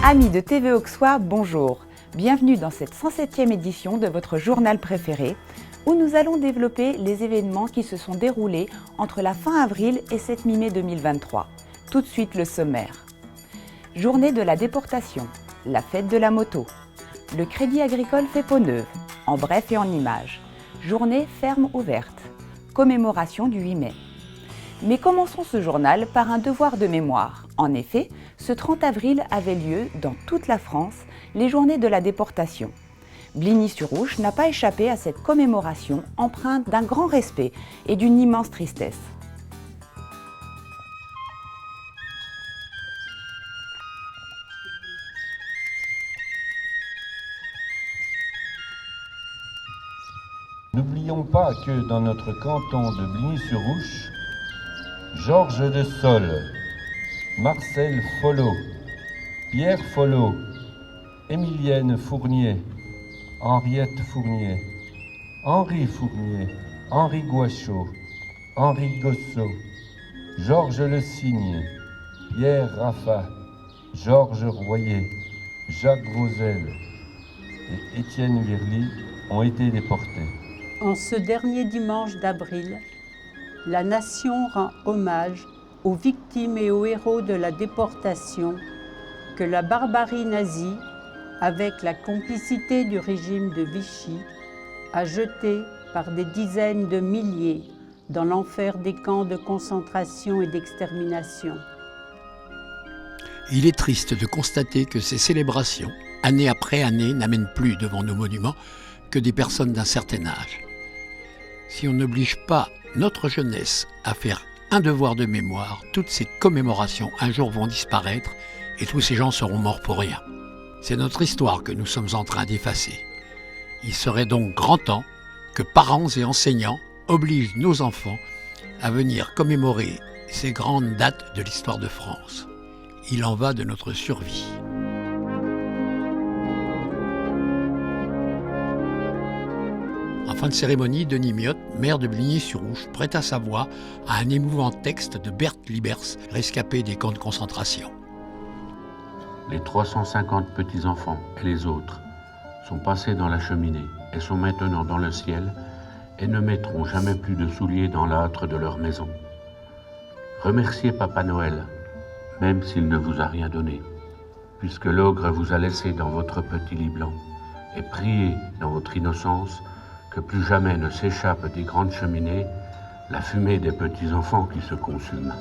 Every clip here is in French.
Amis de TV Auxois, bonjour. Bienvenue dans cette 107e édition de votre journal préféré, où nous allons développer les événements qui se sont déroulés entre la fin avril et cette mi-mai 2023. Tout de suite le sommaire. Journée de la déportation, la fête de la moto, le Crédit Agricole fait peau neuve, en bref et en images, journée ferme ouverte, commémoration du 8 mai. Mais commençons ce journal par un devoir de mémoire. En effet, ce 30 avril avait lieu, dans toute la France, les journées de la déportation. Bligny-sur-Ouche n'a pas échappé à cette commémoration empreinte d'un grand respect et d'une immense tristesse. N'oublions pas que dans notre canton de Bligny-sur-Ouche, Georges de Sol, Marcel Follot, Pierre Follot, Émilienne Fournier, Henriette Fournier, Henri Fournier, Henri Gouachaud, Henri Gossot, Georges Le Cygne, Pierre Raffa, Georges Royer, Jacques Vauzel et Étienne Virly ont été déportés. En ce dernier dimanche d'avril, la nation rend hommage aux victimes et aux héros de la déportation que la barbarie nazie, avec la complicité du régime de Vichy, a jeté par des dizaines de milliers dans l'enfer des camps de concentration et d'extermination. Il est triste de constater que ces célébrations, année après année, n'amènent plus devant nos monuments que des personnes d'un certain âge. Si on n'oblige pas notre jeunesse à faire un devoir de mémoire, toutes ces commémorations un jour vont disparaître et tous ces gens seront morts pour rien. C'est notre histoire que nous sommes en train d'effacer. Il serait donc grand temps que parents et enseignants obligent nos enfants à venir commémorer ces grandes dates de l'histoire de France. Il en va de notre survie. En fin de cérémonie, Denis Miotte, maire de Bligny-sur-Ouche, prêta sa voix à un émouvant texte de Berthe Libers, rescapé des camps de concentration. Les 350 petits-enfants et les autres sont passés dans la cheminée et sont maintenant dans le ciel et ne mettront jamais plus de souliers dans l'âtre de leur maison. Remerciez Papa Noël, même s'il ne vous a rien donné, puisque l'ogre vous a laissé dans votre petit lit blanc, et priez dans votre innocence que plus jamais ne s'échappe des grandes cheminées la fumée des petits-enfants qui se consument.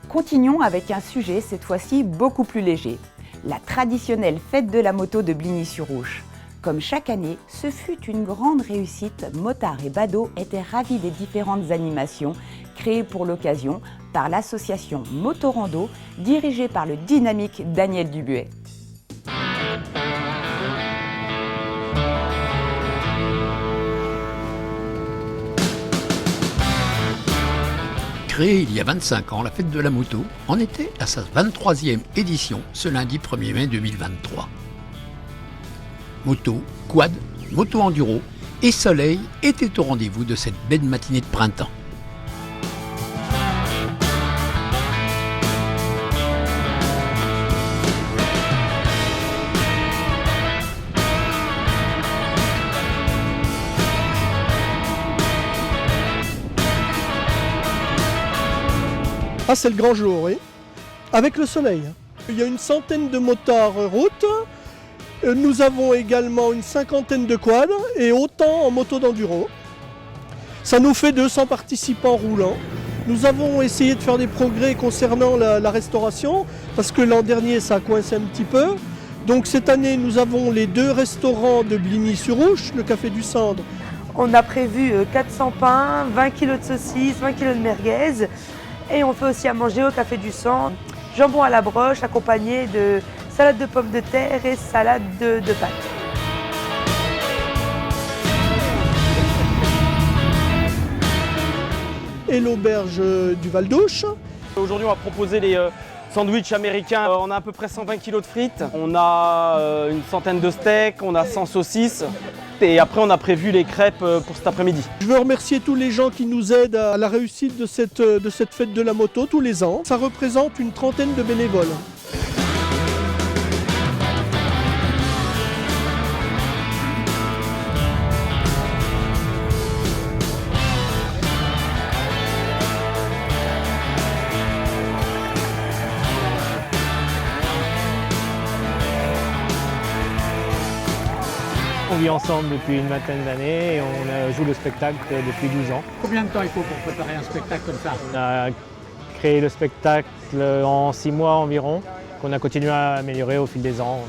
Continuons avec un sujet cette fois-ci beaucoup plus léger, la traditionnelle fête de la moto de Bligny-sur-Ouche. Comme chaque année, ce fut une grande réussite. Motards et badauds étaient ravis des différentes animations créées pour l'occasion par l'association Motorando, dirigée par le dynamique Daniel Dubuet. Créée il y a 25 ans, la fête de la moto en était à sa 23e édition ce lundi 1er mai 2023. Moto, quad, moto enduro et soleil étaient au rendez-vous de cette belle matinée de printemps. Ah, c'est le grand jour, oui. Avec le soleil. Il y a une centaine de motards route. Nous avons également une cinquantaine de quads et autant en moto d'enduro. Ça nous fait 200 participants roulants. Nous avons essayé de faire des progrès concernant la restauration parce que l'an dernier ça a coincé un petit peu. Donc cette année nous avons les 2 restaurants de Bligny-sur-Ouche, le Café du Cendre. On a prévu 400 pains, 20 kg de saucisses, 20 kg de merguez et on fait aussi à manger au Café du Cendre. Jambon à la broche accompagné de salade de pommes de terre et salade de pâtes. Et l'auberge du Val-d'Ouche. Aujourd'hui, on va proposer les sandwichs américains. On a à peu près 120 kg de frites. On a une centaine de steaks, on a 100 saucisses. et après on a prévu les crêpes pour cet après-midi. Je veux remercier tous les gens qui nous aident à la réussite de cette fête de la moto tous les ans. Ça représente une trentaine de bénévoles. On vit ensemble depuis une vingtaine d'années et on joue le spectacle depuis 12 ans. Combien de temps il faut pour préparer un spectacle comme ça? On a créé le spectacle en 6 mois environ, qu'on a continué à améliorer au fil des ans,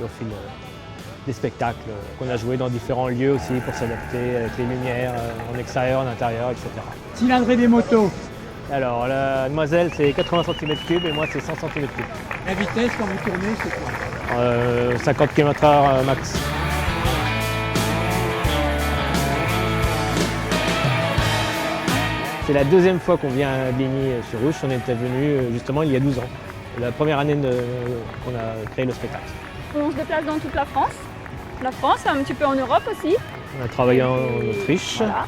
et au fil des spectacles qu'on a joué dans différents lieux aussi pour s'adapter avec les lumières en extérieur, en intérieur, etc. Cylindrée des motos. Alors la demoiselle c'est 80 cm3 et moi c'est 100 cm3. La vitesse quand vous tournez, c'est quoi? 50 km/h max. C'est la deuxième fois qu'on vient à Bligny-sur-Ouche. On était venu justement il y a 12 ans. La première année qu'on a créé le spectacle. On se déplace dans toute la France, un petit peu en Europe aussi. On a travaillé en Autriche. Voilà.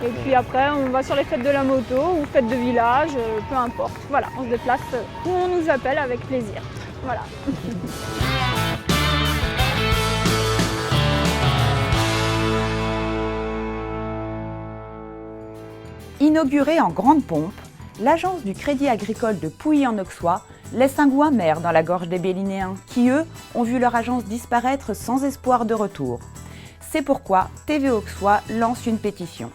Et puis après, on va sur les fêtes de la moto ou fêtes de village, peu importe. Voilà, on se déplace où on nous appelle avec plaisir. Voilà. Inaugurée en grande pompe, l'agence du Crédit Agricole de Pouilly-en-Auxois laisse un goût amer dans la gorge des Bellinéens qui, eux, ont vu leur agence disparaître sans espoir de retour. C'est pourquoi TV Auxois lance une pétition.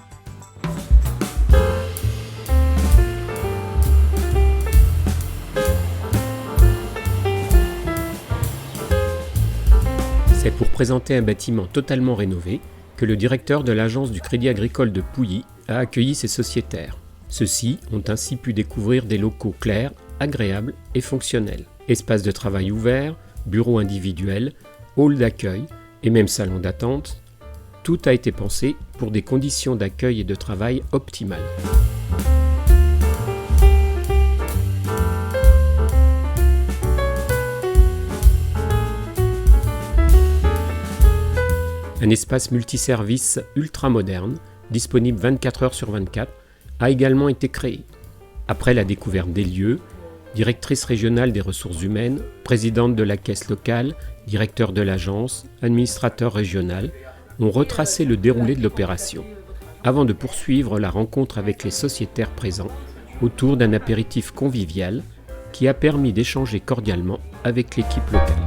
C'est pour présenter un bâtiment totalement rénové que le directeur de l'agence du Crédit Agricole de Pouilly a accueilli ses sociétaires. Ceux-ci ont ainsi pu découvrir des locaux clairs, agréables et fonctionnels. Espaces de travail ouverts, bureaux individuels, halls d'accueil et même salons d'attente. Tout a été pensé pour des conditions d'accueil et de travail optimales. Un espace multiservice ultra moderne, disponible 24 heures sur 24, a également été créé. Après la découverte des lieux, directrice régionale des ressources humaines, présidente de la caisse locale, directeur de l'agence, administrateur régional, ont retracé le déroulé de l'opération, avant de poursuivre la rencontre avec les sociétaires présents autour d'un apéritif convivial qui a permis d'échanger cordialement avec l'équipe locale.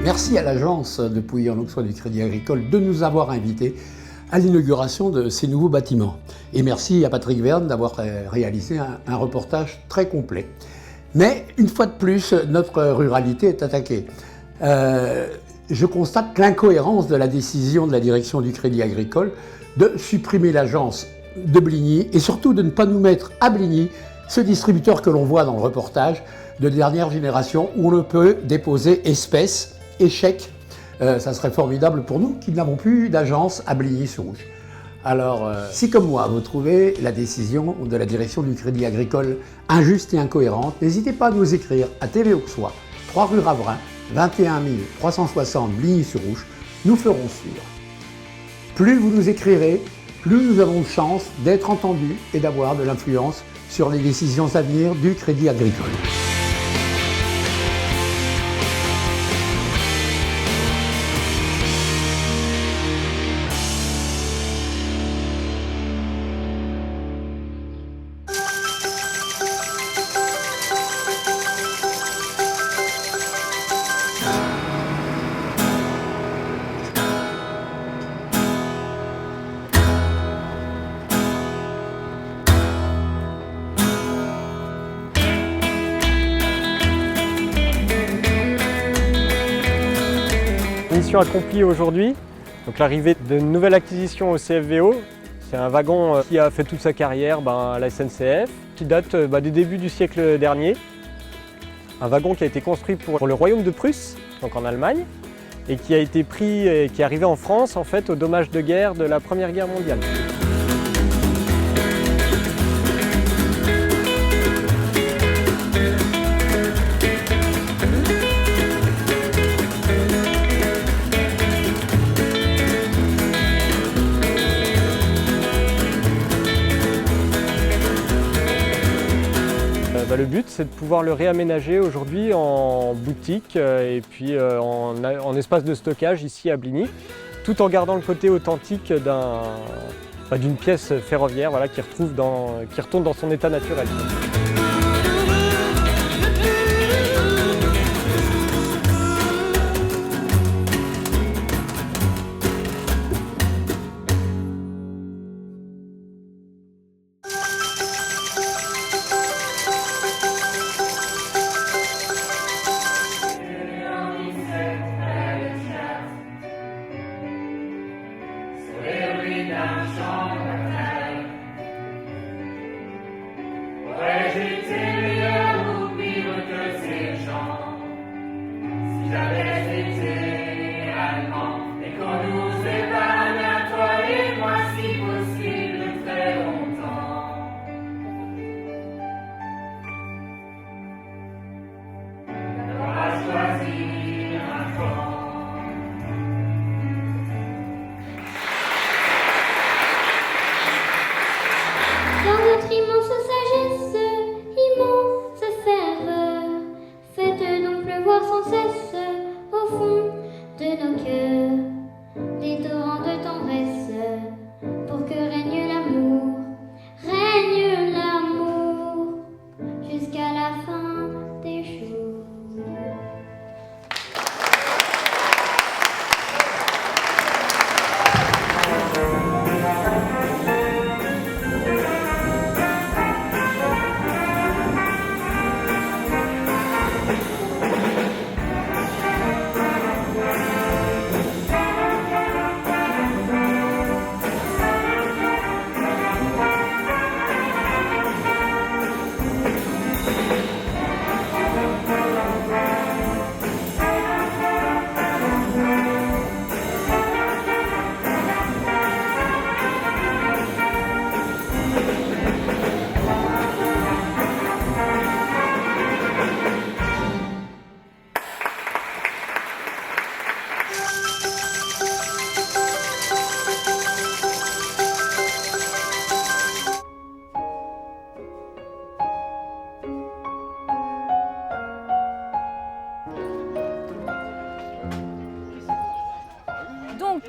Merci à l'agence de Pouilly-en-Auxois du Crédit Agricole de nous avoir invités à l'inauguration de ces nouveaux bâtiments. Et merci à Patrick Verne d'avoir réalisé un reportage très complet. Mais une fois de plus, notre ruralité est attaquée. Je constate l'incohérence de la décision de la direction du Crédit Agricole de supprimer l'agence de Bligny et surtout de ne pas nous mettre à Bligny ce distributeur que l'on voit dans le reportage de dernière génération où on peut déposer espèces et chèques. Ça serait formidable pour nous qui n'avons plus d'agence à Bligny-sur-Ouche. Alors, si comme moi, vous trouvez la décision de la direction du Crédit Agricole injuste et incohérente, n'hésitez pas à nous écrire à TV Auxois, 3 rue Ravrin, 21 360 Bligny-sur-Ouche. Nous ferons suivre. Plus vous nous écrirez, plus nous avons de chance d'être entendus et d'avoir de l'influence sur les décisions à venir du Crédit Agricole. Mission accomplie aujourd'hui, donc l'arrivée d'une nouvelle acquisition au CFVO. C'est un wagon qui a fait toute sa carrière à la SNCF, qui date des débuts du siècle dernier. Un wagon qui a été construit pour le royaume de Prusse, donc en Allemagne, et qui a été pris et qui est arrivé en France en fait aux dommages de guerre de la Première Guerre mondiale. Le but, c'est de pouvoir le réaménager aujourd'hui en boutique et puis en espace de stockage ici à Bligny, tout en gardant le côté authentique d'une pièce ferroviaire qui retourne dans son état naturel.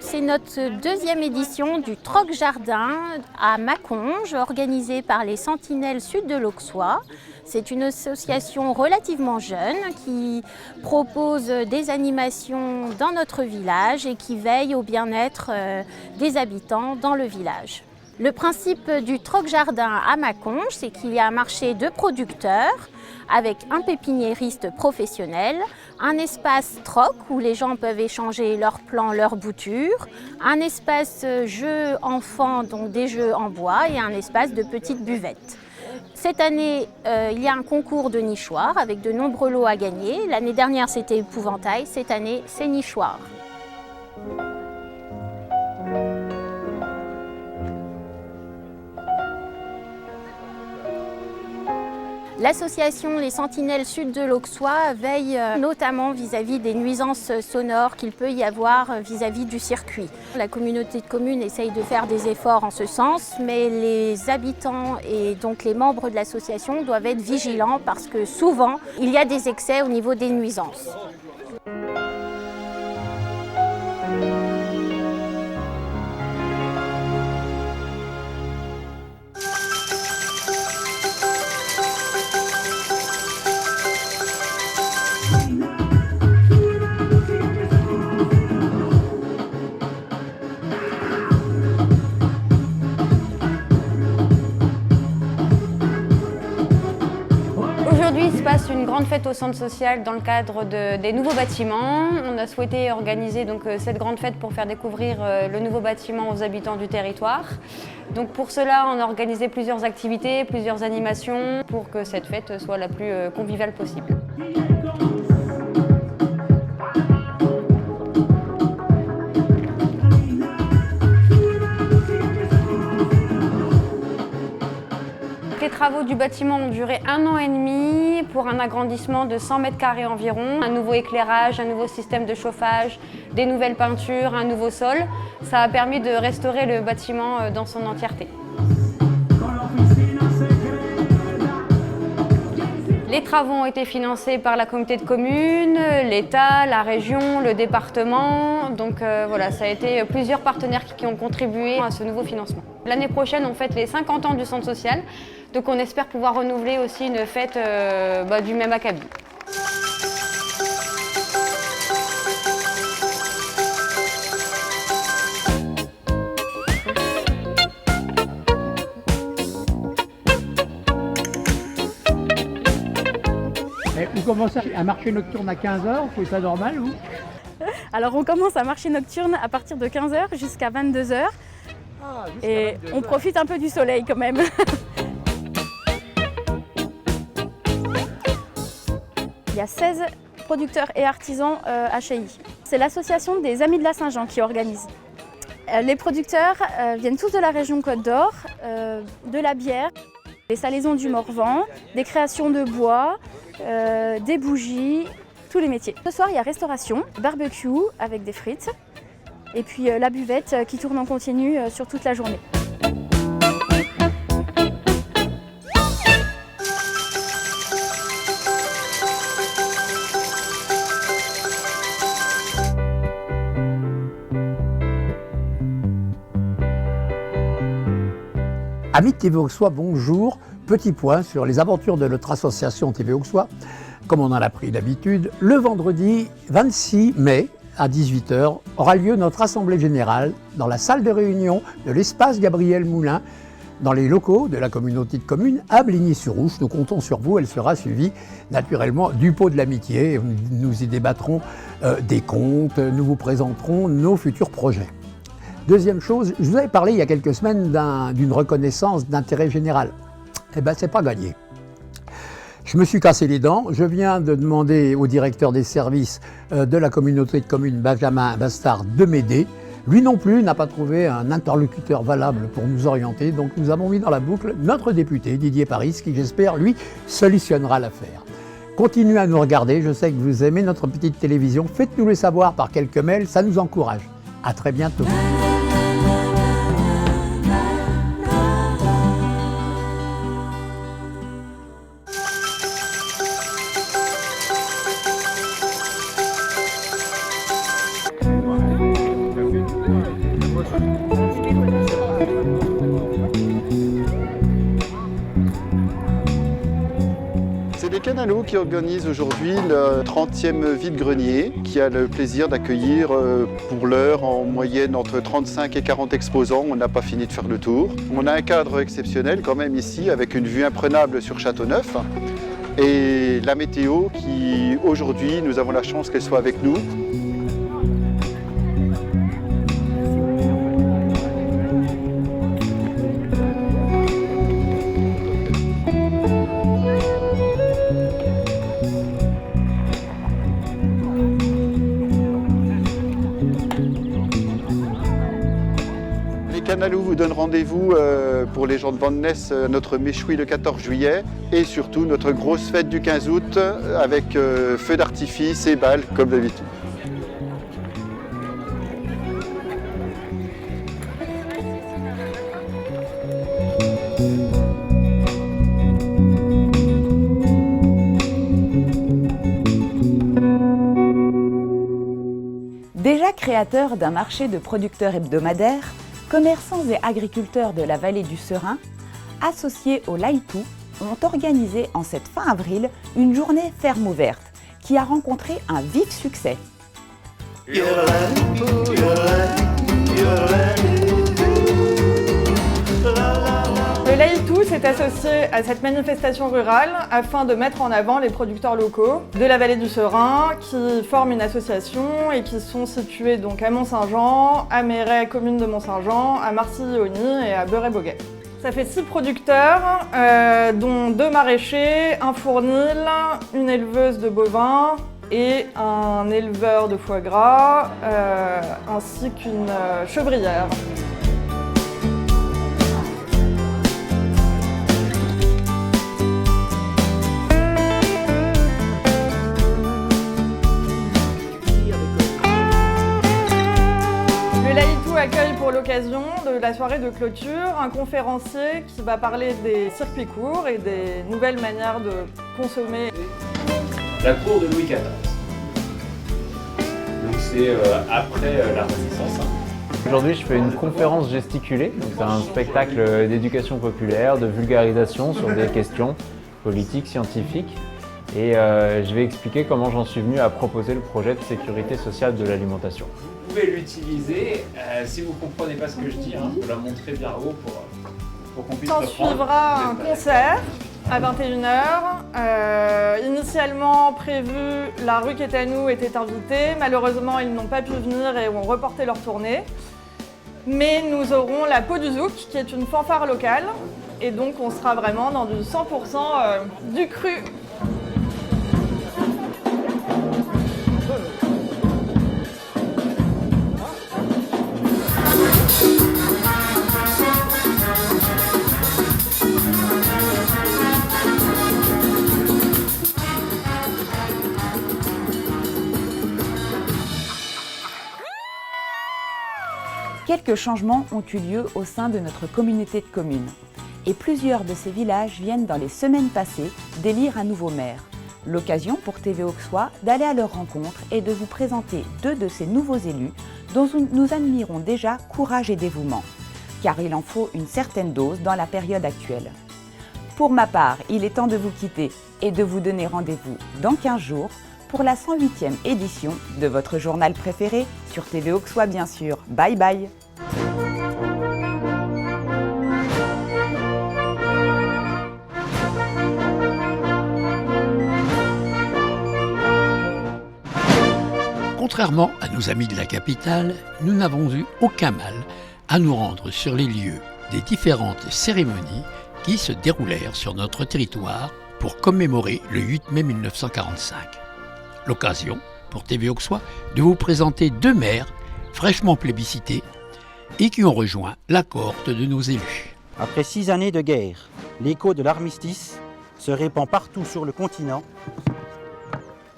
C'est notre deuxième édition du Troc Jardin à Maconge, organisée par les Sentinelles Sud de l'Auxois. C'est une association relativement jeune qui propose des animations dans notre village et qui veille au bien-être des habitants dans le village. Le principe du Troc Jardin à Maconge, c'est qu'il y a un marché de producteurs avec un pépiniériste professionnel, un espace troc où les gens peuvent échanger leurs plants, leurs boutures, un espace jeux enfants, donc des jeux en bois, et un espace de petites buvettes. Cette année, il y a un concours de nichoirs avec de nombreux lots à gagner. L'année dernière, c'était épouvantail. Cette année, c'est nichoirs. L'association Les Sentinelles Sud de l'Auxois veille notamment vis-à-vis des nuisances sonores qu'il peut y avoir vis-à-vis du circuit. La communauté de communes essaye de faire des efforts en ce sens, mais les habitants et donc les membres de l'association doivent être vigilants parce que souvent, il y a des excès au niveau des nuisances. Aujourd'hui, il se passe une grande fête au centre social dans le cadre des nouveaux bâtiments. On a souhaité organiser donc cette grande fête pour faire découvrir le nouveau bâtiment aux habitants du territoire. Donc pour cela, on a organisé plusieurs activités, plusieurs animations pour que cette fête soit la plus conviviale possible. travaux du bâtiment ont duré 1 an et demi pour un agrandissement de 100 mètres carrés environ. Un nouveau éclairage, un nouveau système de chauffage, des nouvelles peintures, un nouveau sol. Ça a permis de restaurer le bâtiment dans son entièreté. Les travaux ont été financés par la communauté de communes, l'État, la région, le département. Donc voilà, ça a été plusieurs partenaires qui ont contribué à ce nouveau financement. L'année prochaine, on fête les 50 ans du centre social. Donc on espère pouvoir renouveler aussi une fête du même acabit. Vous commencez un marché nocturne à 15h, vous trouvez ça normal ou? Alors on commence un marché nocturne à partir de 15h jusqu'à 22h. Et on profite un peu du soleil quand même. Il y a 16 producteurs et artisans HI. C'est l'association des Amis de la Saint-Jean qui organise. Les producteurs viennent tous de la région Côte d'Or, de la bière, des salaisons du Morvan, des créations de bois, des bougies, tous les métiers. Ce soir, il y a restauration, barbecue avec des frites et puis la buvette qui tourne en continu sur toute la journée. Amis de TV Auxois, bonjour. Petit point sur les aventures de notre association TV Auxois. Comme on en a pris l'habitude, le vendredi 26 mai à 18h aura lieu notre assemblée générale dans la salle de réunion de l'espace Gabriel Moulin, dans les locaux de la communauté de communes à Bligny-sur-Ouche. Nous comptons sur vous, elle sera suivie naturellement du pot de l'amitié. Nous y débattrons des comptes, nous vous présenterons nos futurs projets. Deuxième chose, je vous avais parlé il y a quelques semaines d'une reconnaissance d'intérêt général. Eh bien, c'est pas gagné. Je me suis cassé les dents. Je viens de demander au directeur des services de la communauté de communes, Benjamin Bastard, de m'aider. Lui non plus n'a pas trouvé un interlocuteur valable pour nous orienter. Donc nous avons mis dans la boucle notre député, Didier Paris, qui j'espère, lui, solutionnera l'affaire. Continuez à nous regarder. Je sais que vous aimez notre petite télévision. Faites-nous le savoir par quelques mails, ça nous encourage. À très bientôt. C'est les Canalos qui organisent aujourd'hui le 30e vide-grenier qui a le plaisir d'accueillir pour l'heure en moyenne entre 35 et 40 exposants. On n'a pas fini de faire le tour. On a un cadre exceptionnel quand même ici avec une vue imprenable sur Châteauneuf et la météo qui aujourd'hui nous avons la chance qu'elle soit avec nous. Canalos vous donne rendez-vous pour les gens de Vannes, notre méchoui le 14 juillet et surtout notre grosse fête du 15 août avec feux d'artifice et balles comme d'habitude. Déjà créateur d'un marché de producteurs hebdomadaires, commerçants et agriculteurs de la vallée du Serein, associés au Laïtou, ont organisé en cette fin avril une journée ferme ouverte qui a rencontré un vif succès. Le Laïtou s'est associé à cette manifestation rurale afin de mettre en avant les producteurs locaux de la vallée du Serein qui forment une association et qui sont situés donc à Mont-Saint-Jean, à Méret, commune de Mont-Saint-Jean, à Marcilly-Ogny et à Beuret-Boguet. Ça fait 6 producteurs, dont 2 maraîchers, un fournil, une éleveuse de bovins et un éleveur de foie gras, ainsi qu'une chevrière. accueille pour l'occasion de la soirée de clôture un conférencier qui va parler des circuits courts et des nouvelles manières de consommer. La cour de Louis XIV. Donc c'est après la Renaissance. Aujourd'hui, je fais une conférence gesticulée. C'est un spectacle d'éducation populaire, de vulgarisation sur des questions politiques, scientifiques. Et je vais expliquer comment j'en suis venu à proposer le projet de sécurité sociale de l'alimentation. Vous pouvez l'utiliser. Si vous ne comprenez pas ce que je dis, je vous la montrer bien haut pour qu'on puisse S'en reprendre. suivra un concert à 21h. Initialement prévu, la rue Quétanou était invitée. Malheureusement, ils n'ont pas pu venir et ont reporté leur tournée. Mais nous aurons la Peau du Zouk, qui est une fanfare locale. Et donc, on sera vraiment dans du 100% du cru. Quelques changements ont eu lieu au sein de notre communauté de communes. Et plusieurs de ces villages viennent dans les semaines passées d'élire un nouveau maire. L'occasion pour TV Auxois d'aller à leur rencontre et de vous présenter 2 de ces nouveaux élus dont nous admirons déjà courage et dévouement. Car il en faut une certaine dose dans la période actuelle. Pour ma part, il est temps de vous quitter et de vous donner rendez-vous dans 15 jours pour la 108e édition de votre journal préféré, sur TV Auxois bien sûr. Bye bye. Contrairement à nos amis de la capitale, nous n'avons eu aucun mal à nous rendre sur les lieux des différentes cérémonies qui se déroulèrent sur notre territoire pour commémorer le 8 mai 1945. L'occasion, pour TV Auxois, de vous présenter 2 maires fraîchement plébiscités et qui ont rejoint la cohorte de nos élus. Après 6 années de guerre, l'écho de l'armistice se répand partout sur le continent,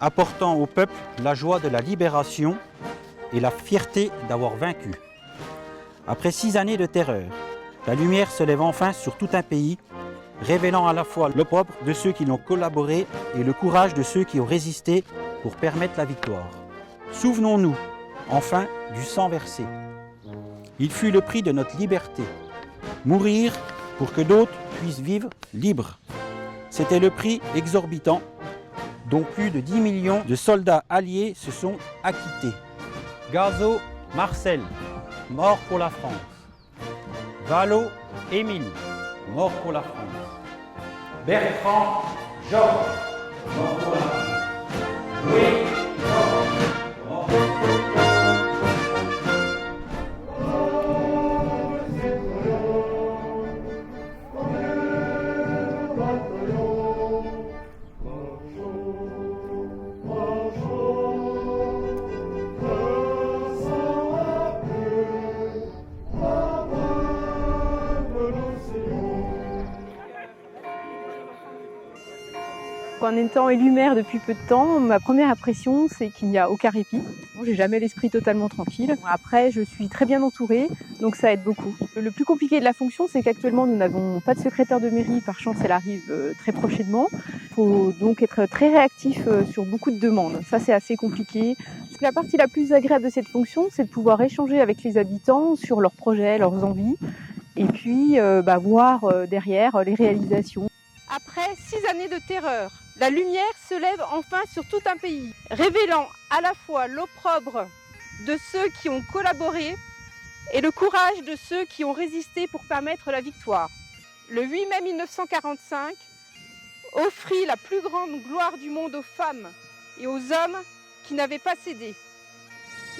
apportant au peuple la joie de la libération et la fierté d'avoir vaincu. Après 6 années de terreur, la lumière se lève enfin sur tout un pays, révélant à la fois l'opprobre de ceux qui l'ont collaboré et le courage de ceux qui ont résisté pour permettre la victoire. Souvenons-nous, enfin, du sang versé. Il fut le prix de notre liberté. Mourir pour que d'autres puissent vivre libres. C'était le prix exorbitant dont plus de 10 millions de soldats alliés se sont acquittés. Gazo Marcel, mort pour la France. Valo Émile, mort pour la France. Bertrand Georges, mort pour la France. Louis En étant élue maire depuis peu de temps, ma première impression c'est qu'il n'y a aucun répit. J'ai jamais l'esprit totalement tranquille. Après, je suis très bien entourée, donc ça aide beaucoup. Le plus compliqué de la fonction, c'est qu'actuellement nous n'avons pas de secrétaire de mairie, par chance elle arrive très prochainement. Il faut donc être très réactif sur beaucoup de demandes. Ça c'est assez compliqué. La partie la plus agréable de cette fonction, c'est de pouvoir échanger avec les habitants sur leurs projets, leurs envies, et puis voir derrière les réalisations. Après 6 années de terreur, la lumière se lève enfin sur tout un pays, révélant à la fois l'opprobre de ceux qui ont collaboré et le courage de ceux qui ont résisté pour permettre la victoire. Le 8 mai 1945 offrit la plus grande gloire du monde aux femmes et aux hommes qui n'avaient pas cédé.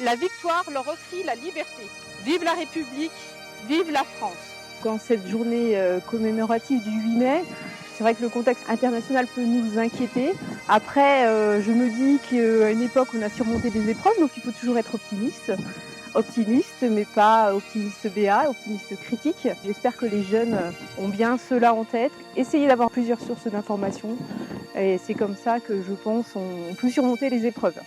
La victoire leur offrit la liberté. Vive la République, vive la France. Quand cette journée commémorative du 8 mai, c'est vrai que le contexte international peut nous inquiéter. Après, je me dis qu'à une époque, on a surmonté des épreuves, donc il faut toujours être optimiste. Optimiste, mais pas optimiste BA, optimiste critique. J'espère que les jeunes ont bien cela en tête. Essayez d'avoir plusieurs sources d'informations. Et c'est comme ça que je pense on peut surmonter les épreuves.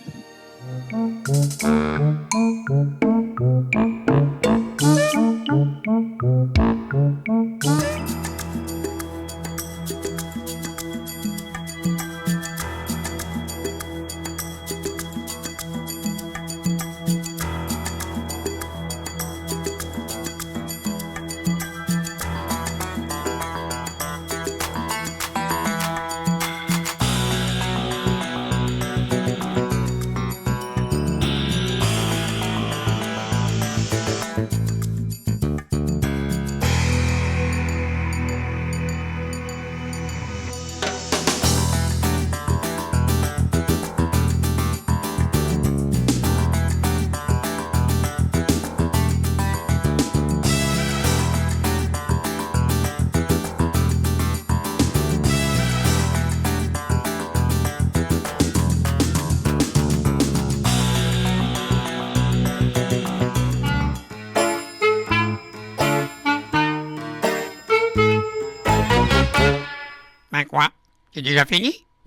quoi? C'est déjà fini?